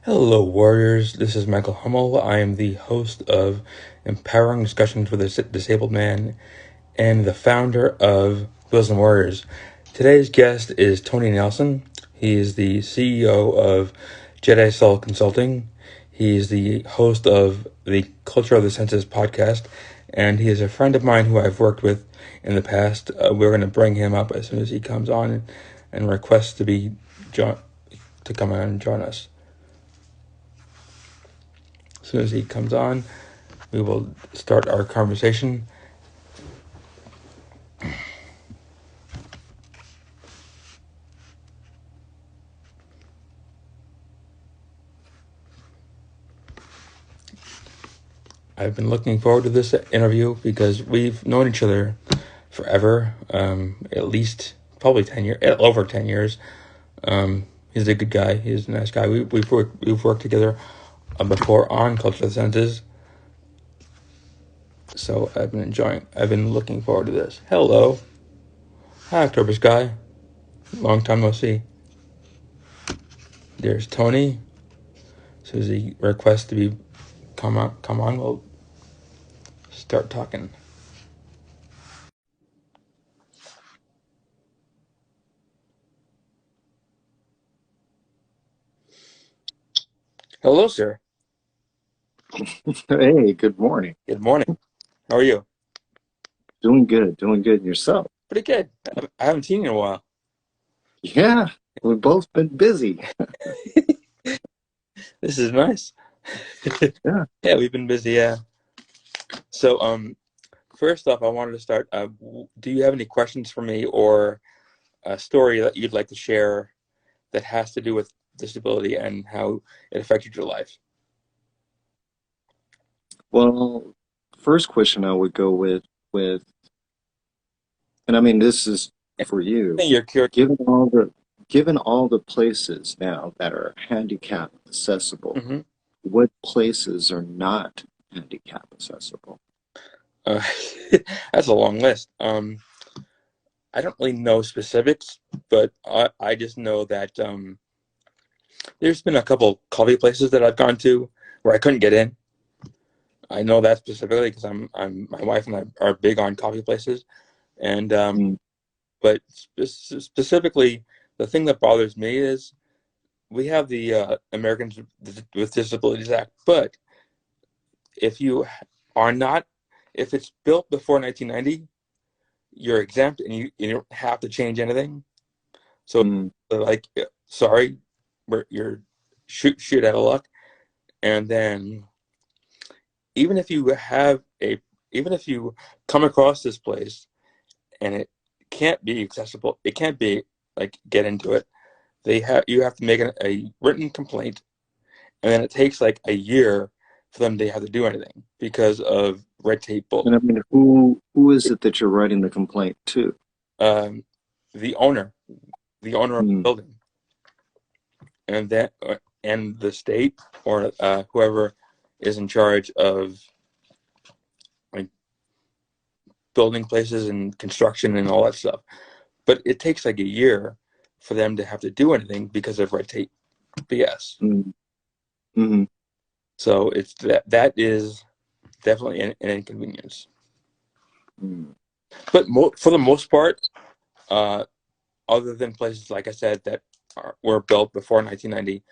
Hello, Warriors. This is Michael Hummel. I am the host of Empowering Discussions with a Disabled Man and the founder of Wheels and Warriors. Today's guest is Tony Nelson. He is the CEO of JediSoul Consulting. He is the host of the Culture of the Senses podcast, and he is a friend of mine who I've worked with in the past. We're going to bring him up as soon as he comes on and requests to come on and join us. As soon as he comes on, we will start our conversation. I've been looking forward to this interview because we've known each other forever, at least probably 10 years, over 10 years. He's a good guy. He's a nice guy. We've worked together before on Culture of the Senses. So I've been looking forward to this. Hello. Hi, October Sky. Long time no see. There's Tony. So as he requests to be come on, we'll start talking. Hello, sir. Hey, good morning. Good morning. How are you? Doing good, doing good. And yourself? Pretty good. I haven't seen you in a while. Yeah, we've both been busy. This is nice. Yeah. Yeah, we've been busy. Yeah. So, first off, I wanted to start. Do you have any questions for me or a story that you'd like to share that has to do with disability and how it affected your life? Well, first question I would go with, and I mean this is for you. Anything you're curious. Given all the given all the places now that are handicap accessible, Hmm. what places are not handicap accessible? Uh, that's a long list. I don't really know specifics, but I just know that there's been a couple coffee places that I've gone to where I couldn't get in. I know that specifically because my wife and I are big on coffee places, and Mm, but specifically, the thing that bothers me is we have the Americans with Disabilities Act, but if you are not, if it's built before 1990, you're exempt and you don't have to change anything. So, mm, like, sorry, you're shoot out of luck, and then even if you have a even if you come across this place and it can't be accessible, it can't be like get into it. You have to make a written complaint, and then it takes like a year for them to have to do anything because of red tape and I mean, who is it that you're writing the complaint to? um, the owner, the owner of the Mm, building, and that and the state or whoever is in charge of like building places and construction and all that stuff. But it takes like a year for them to have to do anything because of red tape BS. mm, mm, So it's that is definitely an inconvenience. mm. But for the most part, uh, other than places like I said that were built before 1990,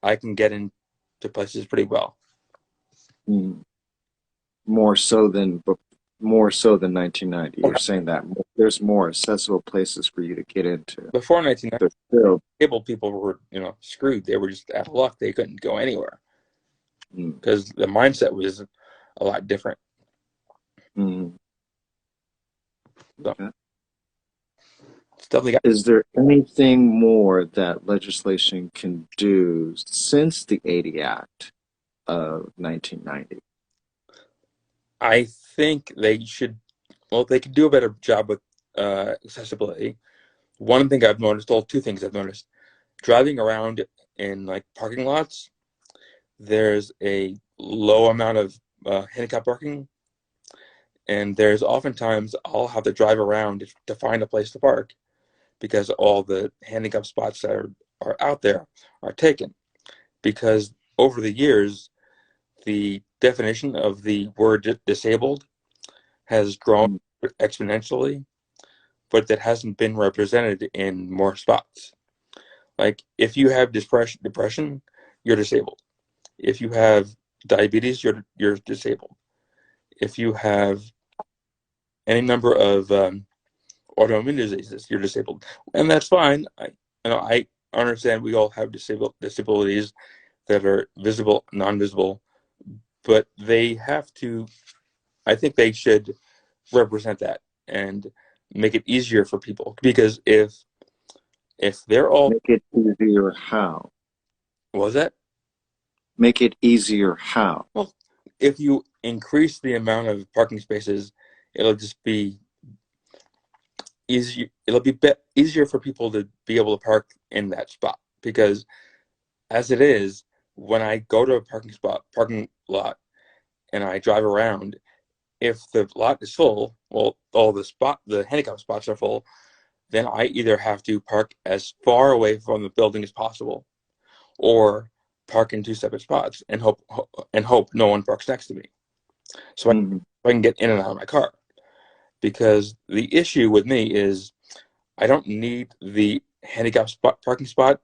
I can get into places pretty well. Mm. More so than more so than 1990. You're saying that there's more accessible places for you to get into. Before 1990, There's still, able people were screwed. They were just out of luck. They couldn't go anywhere mm, because the mindset was a lot different. mm, So okay. stuff like Is there anything more that legislation can do since the 80 Act of 1990? I think they should. Well, they could do a better job with accessibility. One thing I've noticed, well, two things I've noticed. Driving around in like parking lots, there's a low amount of handicap parking, and there's oftentimes I'll have to drive around to find a place to park because all the handicap spots that are out there are taken. because over the years, the definition of the word disabled has grown exponentially, but that hasn't been represented in more spots. Like if you have depression, you're disabled. If you have diabetes, you're disabled. If you have any number of autoimmune diseases, you're disabled, and that's fine. I understand we all have disabilities that are visible, non-visible, but they have to. I think they should represent that and make it easier for people, because if they're all, Make it easier how? what was that? Make it easier how? Well, if you increase the amount of parking spaces, it'll just be easy. It'll be easier for people to be able to park in that spot, because as it is, when I go to a parking lot, and I drive around, if the lot is full, well, all the handicap spots are full, then I either have to park as far away from the building as possible, or park in two separate spots and hope no one parks next to me, so I can get in and out of my car. Because the issue with me is I don't need the parking spot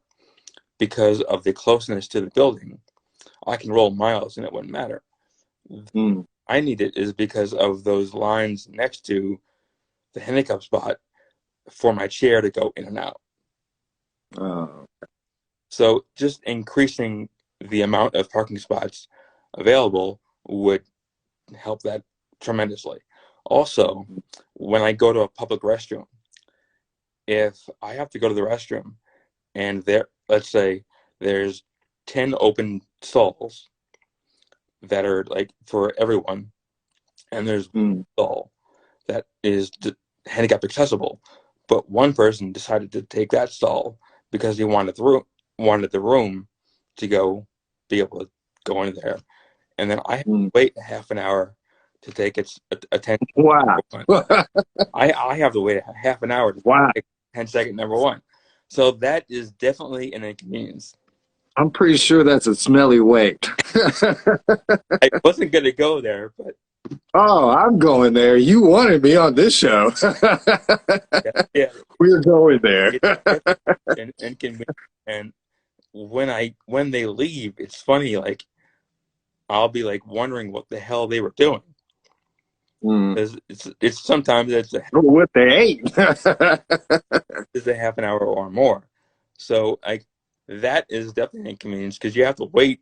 because of the closeness to the building. I can roll miles and it wouldn't matter. I need it is because of those lines next to the handicap spot for my chair to go in and out. So just increasing the amount of parking spots available would help that tremendously. Also, when I go to a public restroom, if I have to go to the restroom and let's say there's 10 open stalls that are like for everyone, and there's one stall that is handicap accessible, but one person decided to take that stall because he wanted the room to be able to go in there, and then I have to wait a half an hour to take its attention. Wow. I have to wait a half an hour to take 10-second number one. So that is definitely an inconvenience. I'm pretty sure that's a smelly wait. I wasn't going to go there, but oh, I'm going there. You wanted me on this show. yeah, we're going there. And when they leave, it's funny. Like I'll be like wondering what the hell they were doing. It's sometimes what they ate. It's a half an hour or more. So like that is definitely an inconvenience because you have to wait.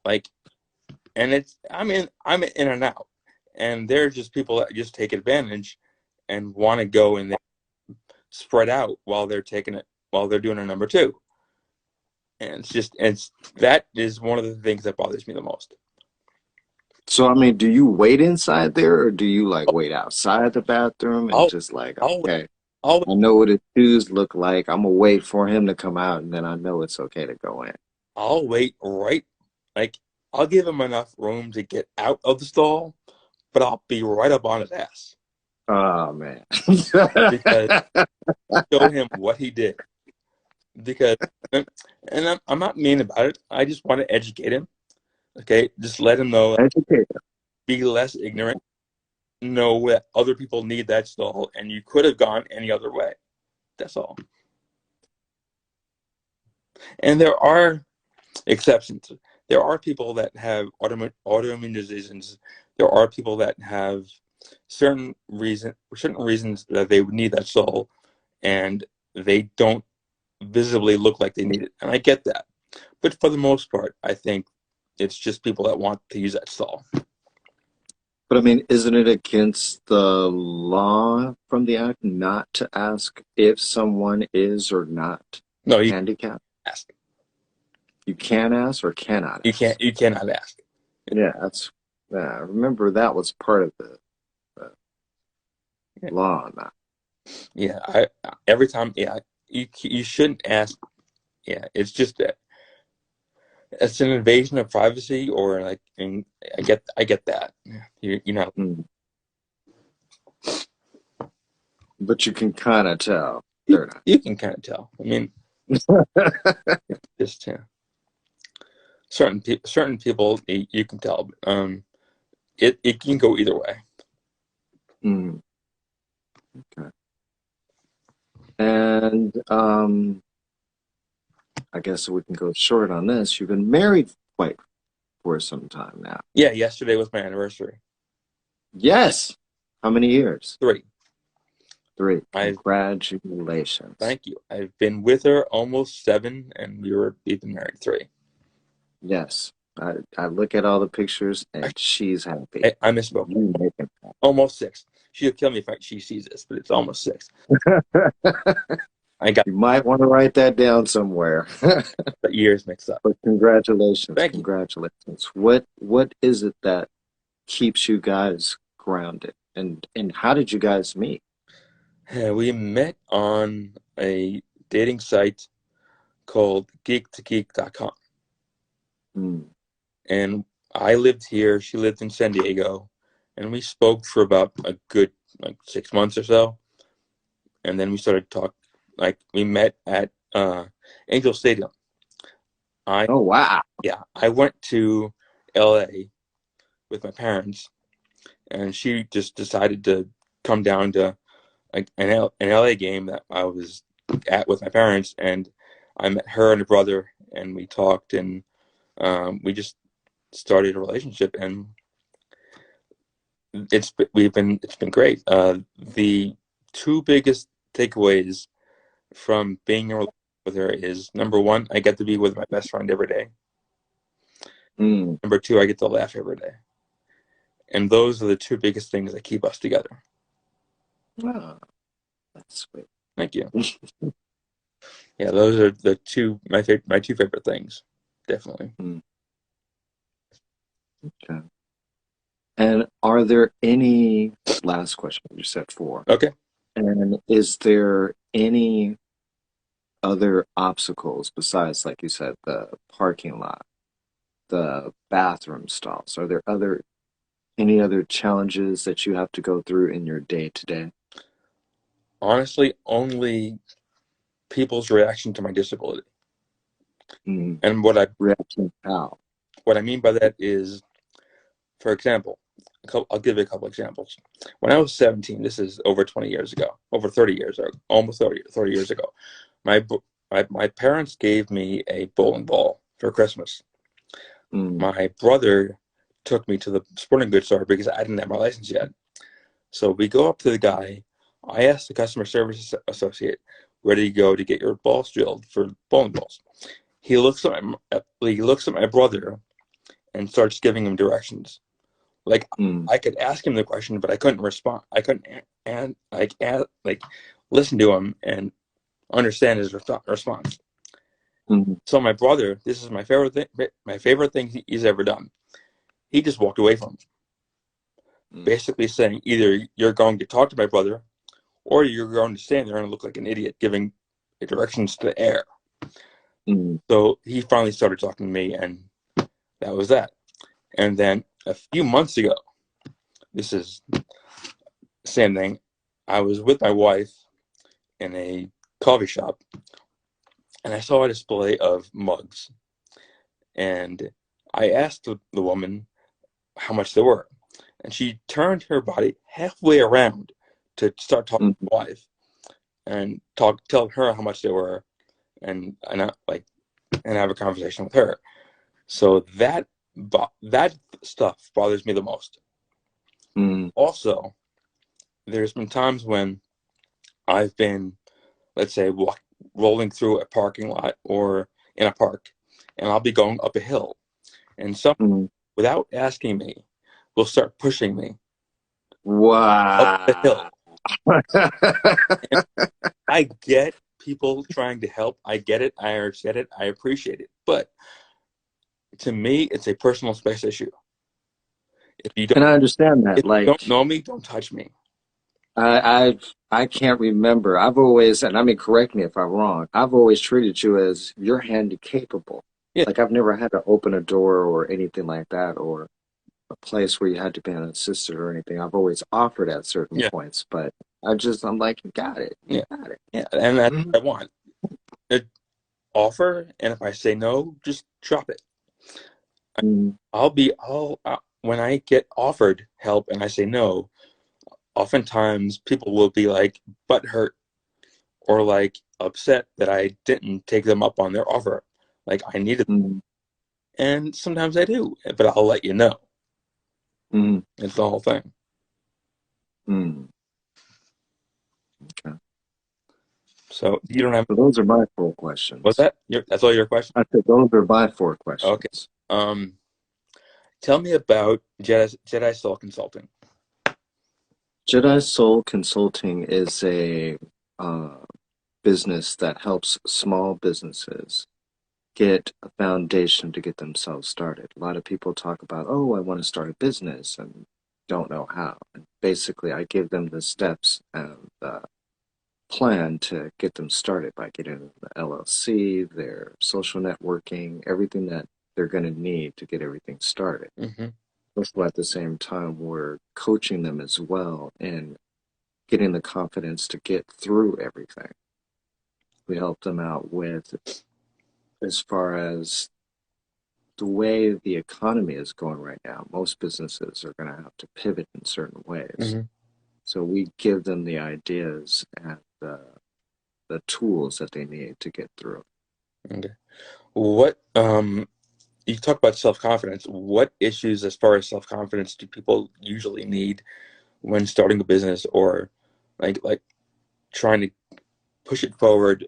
Like, and I'm in and out, and there's just people that just take advantage and want to go and spread out while they're doing a number two. And that is one of the things that bothers me the most. So, I mean, do you wait inside there or do you like wait outside the bathroom and just like, okay, I know what his shoes look like. I'm gonna wait for him to come out and then I know it's okay to go in. I'll wait like I'll give him enough room to get out of the stall, but I'll be right up on his ass. Oh man. Because show him what he did. Because and I'm not mean about it. I just want to educate him. Okay, just let him know. Be less ignorant. Know that other people need that stall, and you could have gone any other way. That's all. And there are exceptions. There are people that have autoimmune diseases. There are people that have certain reasons that they would need that stall, and they don't visibly look like they need it. And I get that. But for the most part, I think it's just people that want to use that stall. But I mean, isn't it against the law from the act not to ask if someone is or not handicapped? Ask. You can ask or cannot ask? You cannot ask. Yeah, remember that was part of the law on that. Yeah, every time, you shouldn't ask. Yeah, it's just that it's an invasion of privacy, or like, and I get that. You know. But you can kind of tell they're not. You can kind of tell. I mean, just certain people you can tell. It can go either way. Mm, okay. And I guess we can go short on this. You've been married quite for some time now. Yeah, yesterday was my anniversary. Yes. How many years? 3. 3. I've Congratulations. Thank you. I've been with her almost 7, and we've been married 3. Yes. I look at all the pictures and she's happy. I misspoke. You make it Almost 6. She'll kill me if she sees this, but it's almost 6. I got You might want to write that down somewhere. the years mixed up. But congratulations, Thank you. congratulations. What is it that keeps you guys grounded? And how did you guys meet? We met on a dating site called geek2geek.com. Mm. And I lived here, she lived in San Diego, and we spoke for about a good 6 months or so. And then we started talk we met at Angel Stadium. Oh wow. I went to LA with my parents, and she just decided to come down to an LA game that I was at with my parents, and I met her and her brother, and we talked, and we just started a relationship, and it's been great. The two biggest takeaways from being in a relationship with her is, number one, I get to be with my best friend every day. Mm. Number two, I get to laugh every day. And those are the two biggest things that keep us together. Oh, that's sweet. Thank you. Yeah, those are the my two favorite things, definitely. Mm. Okay. And are there any last question? You said 4. Okay. And is there any other obstacles besides, like you said, the parking lot, the bathroom stalls? Are there any other challenges that you have to go through in your day to day? Honestly, only people's reaction to my disability. Mm. And Reaction how? what I mean by that is, for example, I'll give you a couple examples. When I was 17, this is over 20 years ago, over 30 years ago, almost 30 years ago, my parents gave me a bowling ball for Christmas. Mm. My brother took me to the sporting goods store because I didn't have my license yet. So we go up to the guy. I asked the customer service associate, where do you go to get your balls drilled for bowling balls? He looks at my brother and starts giving him directions. Like, Mm. I could ask him the question, but I couldn't respond. I couldn't listen to him and understand his response. Mm. So my brother, this is my favorite thing. My favorite thing he's ever done. He just walked away from him, Mm. basically saying, either you're going to talk to my brother, or you're going to stand there and look like an idiot giving directions to the air. Mm. So he finally started talking to me, and that was that. And then a few months ago, this is the same thing. I was with my wife in a coffee shop, and I saw a display of mugs. And I asked the woman how much they were. And she turned her body halfway around to start talking Mm. to my wife and tell her how much they were, and have a conversation with her. So that stuff bothers me the most. Mm. Also, there's been times when I've been, let's say, rolling through a parking lot or in a park, and I'll be going up a hill, and someone, Mm. without asking me, will start pushing me up the hill. Wow. And I get people trying to help. I get it. I understand it. I appreciate it. But to me, it's a personal space issue. If you don't, And I understand if that. you don't Like know me, don't touch me. I can't remember. I've always, and I mean, correct me if I'm wrong. I've always treated you as you're handy capable. Yeah, Like I've never had to open a door or anything like that, or a place where you had to be an assistant or anything. I've always offered at certain yeah, points, but I'm like, you got it, you yeah, got it. yeah. And that's Mhm. what I want. It, offer, and if I say no, just drop it. Mm, When I get offered help and I say no, oftentimes people will be like butthurt or like upset that I didn't take them up on their offer. Like I needed, mm, and sometimes I do, but I'll let you know. mm, It's the whole thing. mm. Okay. So you don't have So those are my four what's questions. that? That's all your question? I said those are my four Okay. questions. Um, Tell me about Jedi Soul Consulting. JediSoul Consulting is a uh, business that helps small businesses get a foundation to get themselves started. A lot of people talk about, oh, I want to start a business and don't know how. And basically, I give them the steps and the plan to get them started by getting the LLC, their social networking, everything that they're going to need to get everything started. Mm-hmm. Also, at the same time, we're coaching them as well in getting the confidence to get through everything. We help them out with as far as the way the economy is going right now. Most businesses are going to have to pivot in certain ways. Mm-hmm. So we give them the ideas and the tools that they need to get through. Okay. What you talk about self-confidence. What issues as far as self-confidence do people usually need when starting a business or like trying to push it forward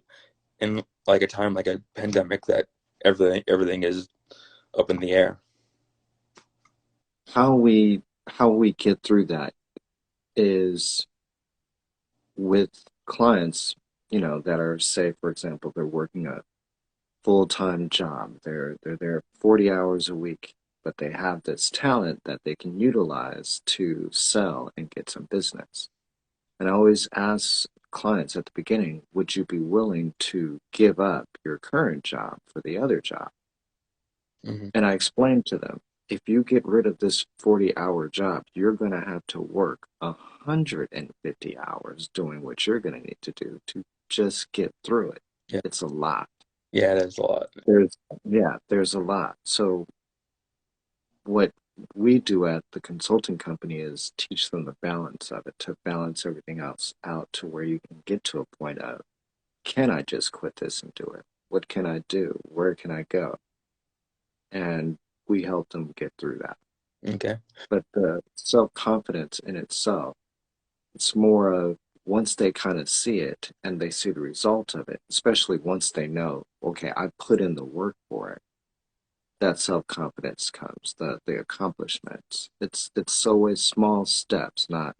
in like a time like a pandemic that everything is up in the air? How we get through that is with clients, that are, say, for example, they're working a full-time job. They're there 40 hours a week, but they have this talent that they can utilize to sell and get some business. And I always ask clients at the beginning, would you be willing to give up your current job for the other job? Mm-hmm. And I explain to them, if you get rid of this 40-hour job, you're going to have to work 150 hours doing what you're going to need to do to just get through it. Yeah, It's a lot. yeah, there's a lot. There's, yeah, there's a lot. So what we do at the consulting company is teach them the balance of it, to balance everything else out to where you can get to a point of, can I just quit this and do it? What can I do? Where can I go? And we help them get through that. Okay. But the self-confidence in itself, it's more of, once they kind of see it and they see the result of it, especially once they know, okay, I put in the work for it, that self-confidence comes, the accomplishments. It's always small steps, not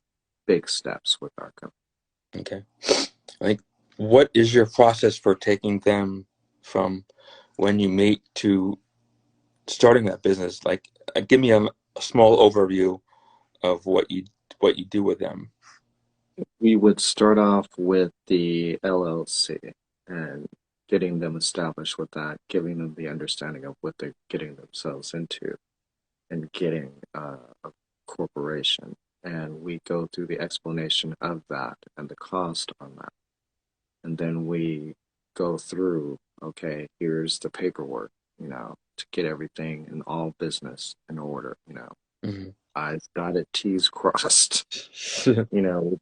big steps with our company. Okay. Like, what is your process for taking them from when you meet to starting that business? Like, give me a small overview of what you do with them. We would start off with the LLC and getting them established with that, giving them the understanding of what they're getting themselves into, and getting a corporation. And we go through the explanation of that and the cost on that. And then we go through, okay, here's the paperwork, to get everything in all business in order, Mm-hmm. I's dotted, T's crossed. We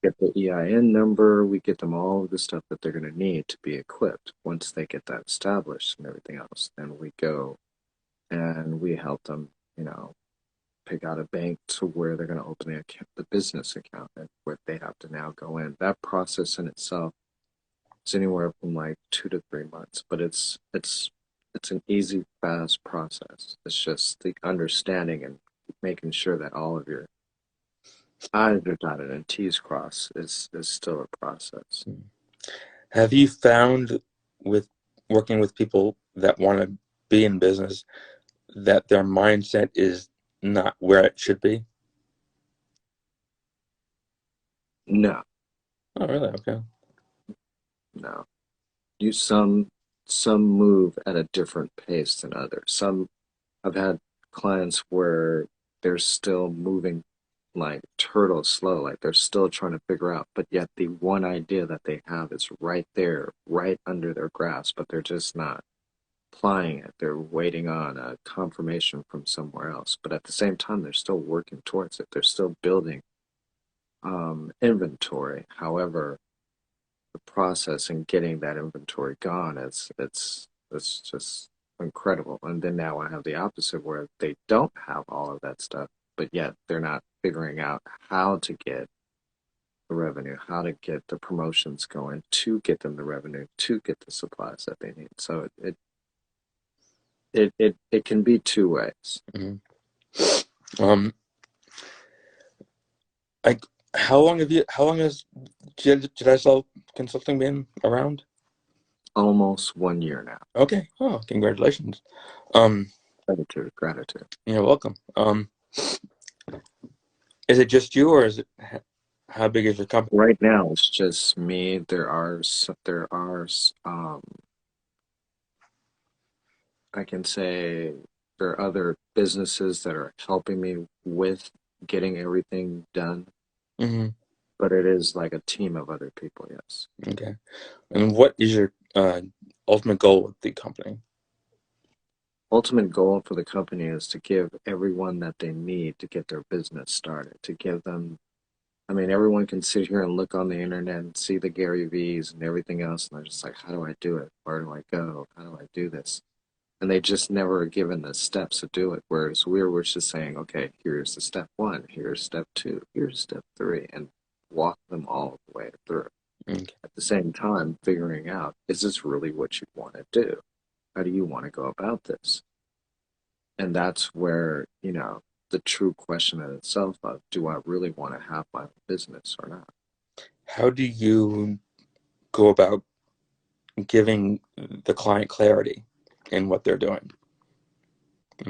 get the EIN number, we get them all of the stuff that they're going to need to be equipped. Once they get that established and everything else, then we go and we help them, pick out a bank to where they're going to open the business account, and where they have to now go in. That process in itself is anywhere from like 2 to 3 months, but it's an easy, fast process. It's just the understanding and making sure that all of your I's are dotted and T's crossed is still a process. Have you found with working with people that want to be in business that their mindset is not where it should be? No, Oh, really? Okay. no. You some move at a different pace than others. Some I've had clients where they're still moving like turtle slow, like they're still trying to figure out, but yet the one idea that they have is right there, right under their grasp, but they're just not applying it. They're waiting on a confirmation from somewhere else. But at the same time, they're still working towards it. They're still building inventory. However, the process and getting that inventory gone, it's just incredible. And then now I have the opposite where they don't have all of that stuff, but yet they're not figuring out how to get the revenue, how to get the promotions going to get them the revenue, to get the supplies that they need. So it can be two ways. Mhm. Like, how long has JediSoul Consulting been around? Almost 1 year now. Okay. Oh, congratulations. Um, Gratitude. you're welcome. Is it just you, or is it how big is your company? Right now, it's just me. I can say there are other businesses that are helping me with getting everything done, Mm-hmm. but it is like a team of other people, yes. Okay. And what is your ultimate goal with the company? Ultimate goal for the company is to give everyone that they need to get their business started, to give them, I mean, everyone can sit here and look on the internet and see the Gary V's and everything else, and they're just like, how do I do it? Where do I go? How do I do this? And they just never are given the steps to do it. Whereas we were just saying, okay, here's the step one, here's step two, here's step three, and walk them all the way through. Okay. At the same time, figuring out, is this really what you want to do? How do you want to go about this? And that's where, the true question in itself of, do I really want to have my own business or not? How do you go about giving the client clarity in what they're doing?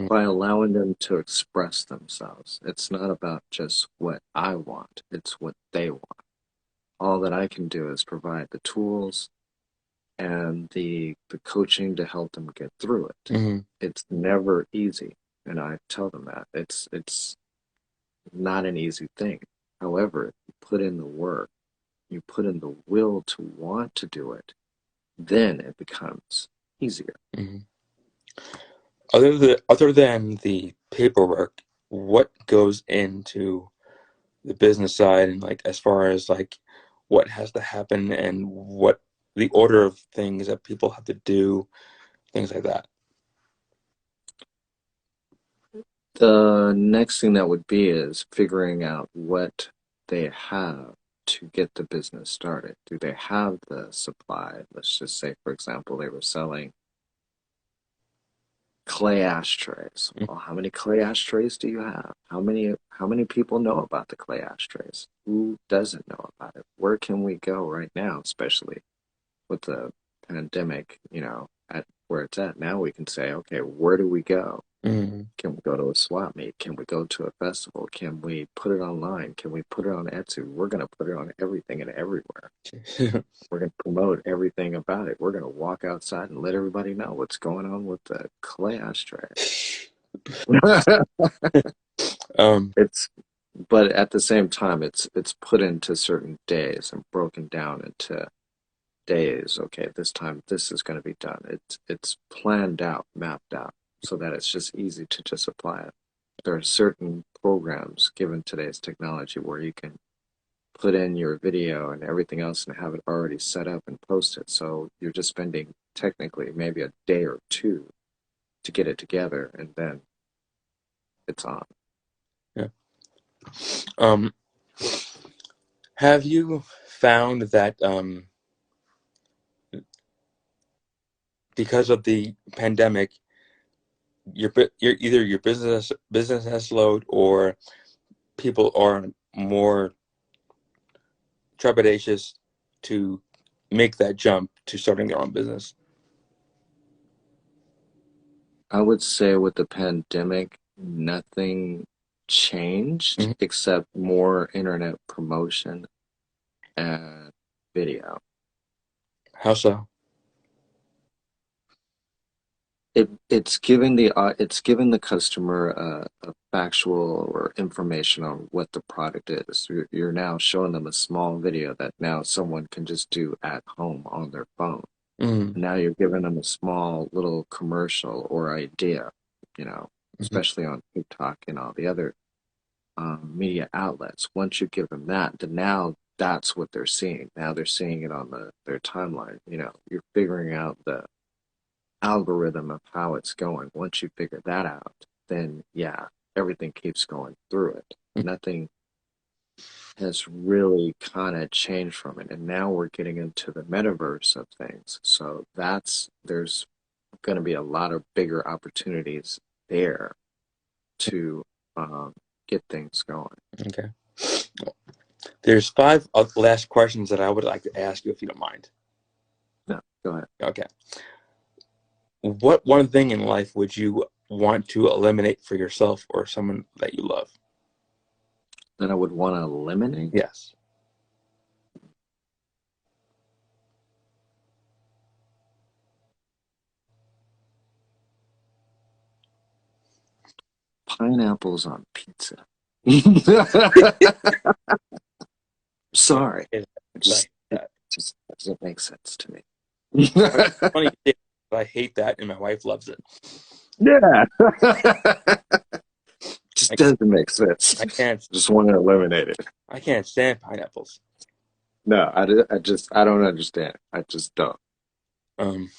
By allowing them to express themselves. It's not about just what I want, it's what they want. All that I can do is provide the tools and the coaching to help them get through it. Mm-hmm. It's never easy, and I tell them that it's not an easy thing. However, if you put in the work, you put in the will to want to do it, then it becomes easier. Mm-hmm. Other than the paperwork, what goes into the business side, and like as far as like what has to happen and what the order of things that people have to do, things like that? The next thing that would be is figuring out what they have to get the business started. Do they have the supply? Let's just say, for example, they were selling clay ashtrays. Well, how many clay ashtrays do you have? How many people know about the clay ashtrays? Who doesn't know about it? Where can we go right now, especially with the pandemic, at where it's at now? We can say, okay, where do we go? Mm-hmm. Can we go to a swap meet? Can we go to a festival? Can we put it online? Can we put it on Etsy? We're going to put it on everything and everywhere. We're going to promote everything about it. We're going to walk outside and let everybody know what's going on with the clay ashtray. um, It's, but at the same time, it's put into certain days and broken down into days. Okay, this time this is going to be done. It's planned out, mapped out, so that it's just easy to just apply it. There are certain programs given today's technology where you can put in your video and everything else and have it already set up and posted. So you're just spending technically maybe a day or two to get it together, and then it's on. yeah. Um, have you found that because of the pandemic, your business has slowed, or people are more trepidatious to make that jump to starting their own business? I would say with the pandemic, nothing changed Mm-hmm. except more internet promotion and video. How so? It's given the customer a factual or information on what the product is. You're now showing them a small video that now someone can just do at home on their phone. Mm, And now you're giving them a small little commercial or idea, mhm. especially on TikTok and all the other media outlets. Once you give them that, then now that's what they're seeing. Now they're seeing it on their timeline. You're figuring out the algorithm of how it's going. Once you figure that out, then yeah, everything keeps going through it. Nothing has really kind of changed from it. And now we're getting into the metaverse of things. So there's going to be a lot of bigger opportunities there to um, get things going. Okay. There's five last questions that I would like to ask you, if you don't mind. No, go ahead. Okay. What one thing in life would you want to eliminate for yourself or someone that you love? That I would want to eliminate Yes. pineapples on pizza. I Sorry, hate it that. just I it hate that. just doesn't make sense to me. Funny, you say, but I hate that, and my wife loves it. Yeah. Just I, doesn't make sense. I can't. Just want to eliminate it. I can't stand pineapples. No, I don't understand. I just don't. Um,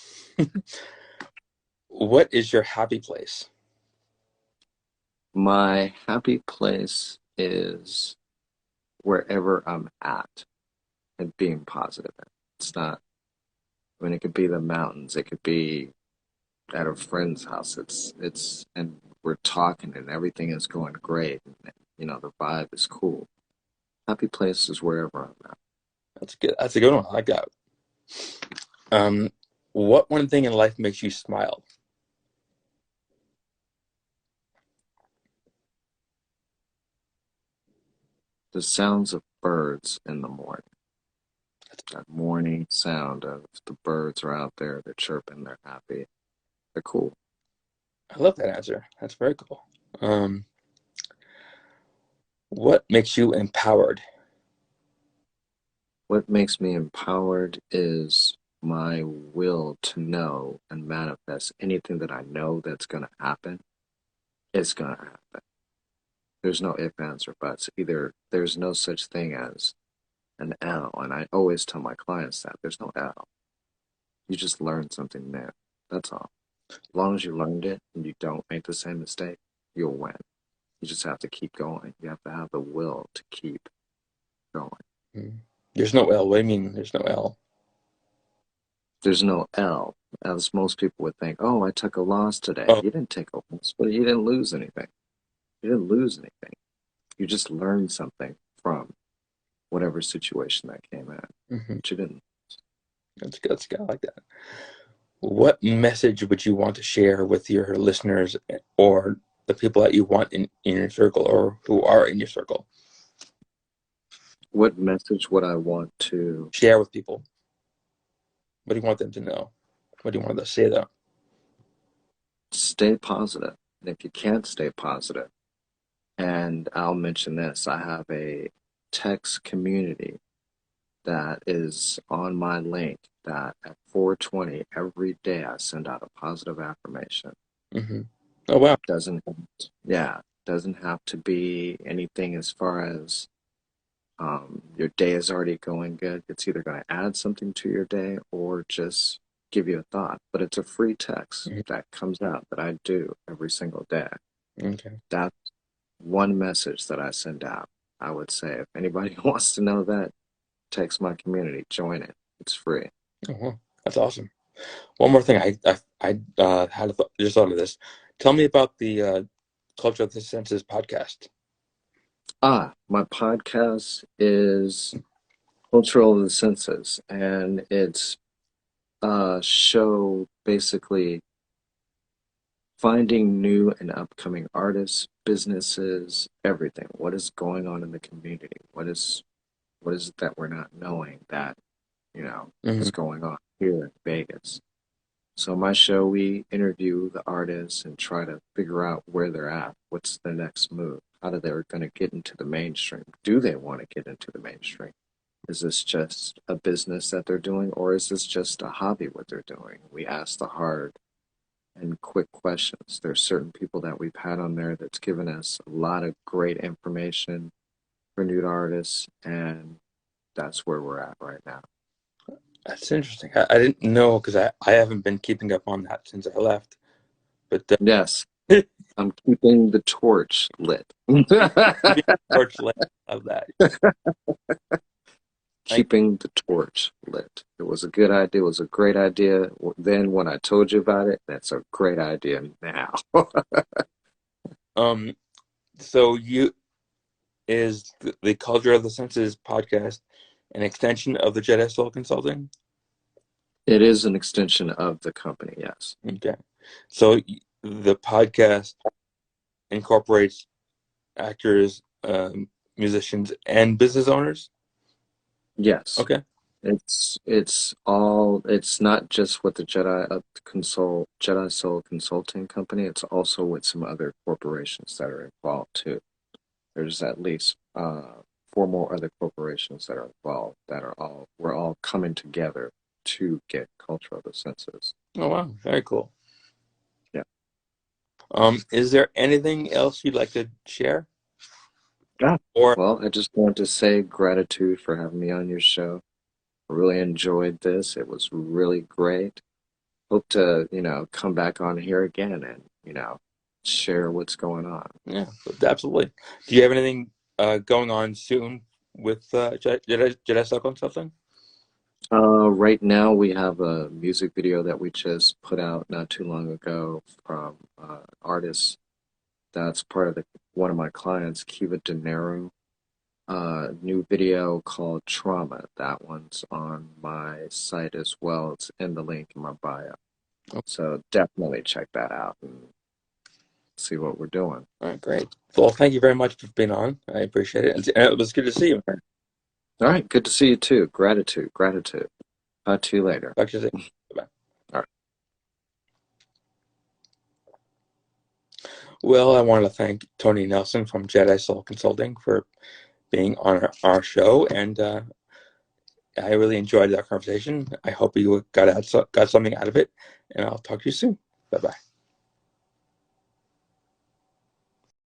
what is your happy place? My happy place is wherever I'm at and being positive. It's not, I mean, it could be the mountains, it could be at a friend's house. And we're talking and everything is going great. And, the vibe is cool. Happy place is wherever I'm at. That's good. That's a good one. I like that. Um, what one thing in life makes you smile? The sounds of birds in the morning. That morning sound of the birds are out there, they're chirping, they're happy, they're cool. I love that answer. That's very cool. Um, what makes you empowered? What makes me empowered is my will to know and manifest anything that I know that's going to happen. It's going to happen. There's no ifs, ands, or buts. Either there's no such thing as an L, and I always tell my clients that there's no L. You just learn something new. That's all. As long as you learned it and you don't make the same mistake, you'll win. You just have to keep going. You have to have the will to keep going. Hmm. There's no L. What do you mean there's no L? There's no L, as most people would think. Oh, I took a loss today. Oh, You didn't take a loss, but you didn't lose anything. You didn't lose anything. You just learned something from whatever situation that came in. hmm. But you didn't. That's good. That's good. I like that. What message would you want to share with your listeners or the people that you want in your circle or who are in your circle? What message would I want to Share with people. What do you want them to know? What do you want them to say, though? stay positive? And if you can't stay positive, and I'll mention this, I have a text community that is on my link that at 4:20 every day I send out a positive affirmation. Hmm. Oh, wow. Doesn't yeah, doesn't have to be anything as far as your day is already going good. It's either going to add something to your day or just give you a thought. But it's a free text Mhm. that comes out that I do every single day. Okay. That's one message that I send out. I would say if anybody wants to know that, text my community, join it. It's free. Oh, well, that's awesome. One more thing, I had just thought of this. Tell me about the Culture of the Senses podcast. My podcast is Cultural of the Senses, and it's a show basically finding new and upcoming artists, businesses, everything. What is going on in the community? What is it that we're not knowing that, Hmm. is going on here in Vegas? So my show, we interview the artists and try to figure out where they're at. What's the next move? How do they're going to get into the mainstream? Do they want to get into the mainstream? Is this just a business that they're doing, or is this just a hobby what they're doing? We ask the hard and quick questions. There's certain people that we've had on there that's given us a lot of great information for new artists, and that's where we're at right now. That's interesting. I didn't know because I haven't been keeping up on that since I left. But Yes, I'm keeping the torch lit. keeping the torch lit of that. I, Keeping the torch lit. It was a good idea. It was a great idea then when I told you about it. That's a great idea now. um, so is the Culture of the Senses podcast an extension of the JediSoul Consulting? It is an extension of the company, yes. Okay. So the podcast incorporates actors, musicians, and business owners? Yes. Okay. It's not just with the Jedi Soul Consulting Company, it's also with some other corporations that are involved too. There's at least four more other corporations that are involved that are all we're all coming together to get Culture of the Senses. Oh, wow. Very cool. Yeah. Is there anything else you'd like to share? Yeah. Or Well, I just wanted to say gratitude for having me on your show. I really enjoyed this. It was really great. Hope to, come back on here again and, share what's going on. yeah, absolutely. Do you have anything going on soon with JediSoul Consulting? Right now we have a music video that we just put out not too long ago from artist that's part of one of my clients, Kiva De Niro. New video called Trauma. That one's on my site as well. It's in the link in my bio. Oh, So definitely check that out and see what we're doing. all right, great. Well, thank you very much for being on. I appreciate it. And it was good to see you. All right, good to see you too. Gratitude, gratitude. Talk to you later. Talk to you soon. Bye. All right. Well, I want to thank Tony Nelson from JediSoul Consulting for being on our show, and I really enjoyed that conversation. I hope you got something out of it, and I'll talk to you soon. Bye bye.